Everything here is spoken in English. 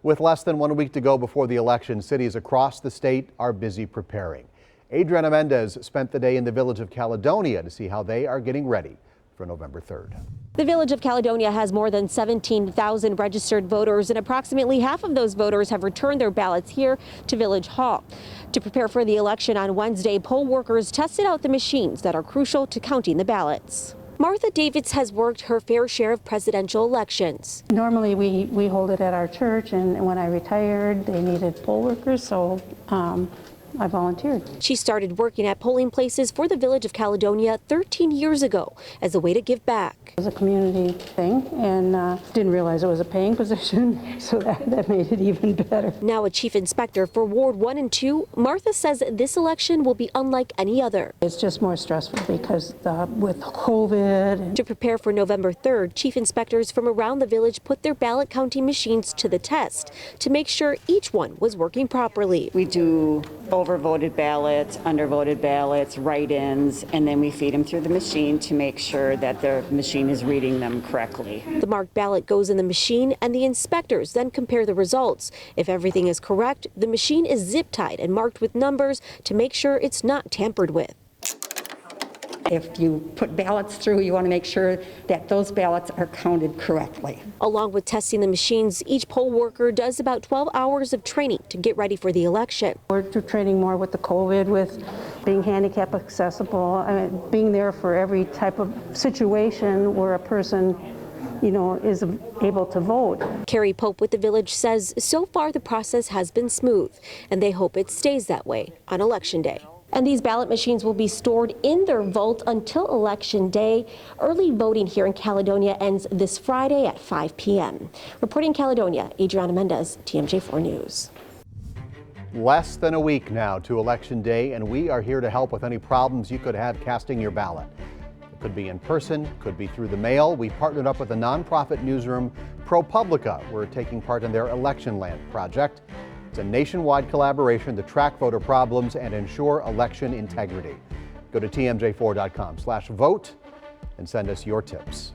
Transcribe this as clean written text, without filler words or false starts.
With less than 1 week to go before the election, cities across the state are busy preparing. Adriana Mendez spent the day in the Village of Caledonia to see how they are getting ready for November 3rd. The Village of Caledonia has more than 17,000 registered voters, and approximately half of those voters have returned their ballots here to Village Hall. To prepare for the election on Wednesday, poll workers tested out the machines that are crucial to counting the ballots. Martha Davids has worked her fair share of presidential elections. Normally we hold it at our church, and when I retired, they needed poll workers, so I volunteered. She started working at polling places for the Village of Caledonia 13 years ago as a way to give back. It was a community thing, and didn't realize it was a paying position, so that made it even better. Now a chief inspector for Ward 1 and 2, Martha says this election will be unlike any other. It's just more stressful because with COVID. To prepare for November 3rd, chief inspectors from around the village put their ballot counting machines to the test to make sure each one was working properly. We do overvoted ballots, undervoted ballots, write-ins, and then we feed them through the machine to make sure that the machine is reading them correctly. The marked ballot goes in the machine, and the inspectors then compare the results. If everything is correct, the machine is zip-tied and marked with numbers to make sure it's not tampered with. If you put ballots through, you want to make sure that those ballots are counted correctly. Along with testing the machines, each poll worker does about 12 hours of training to get ready for the election. We're training more with the COVID, with being handicap accessible, being there for every type of situation where a person is able to vote. Carrie Pope with the village says so far the process has been smooth, and they hope it stays that way on Election Day. And these ballot machines will be stored in their vault until Election Day. Early voting here in Caledonia ends this Friday at 5 p.m. Reporting Caledonia, Adriana Mendez, TMJ4 News. Less than a week now to Election Day, and we are here to help with any problems you could have casting your ballot. It could be in person, could be through the mail. We partnered up with the nonprofit newsroom ProPublica. We're taking part in their Election Land project. It's a nationwide collaboration to track voter problems and ensure election integrity. Go to tmj4.com/vote and send us your tips.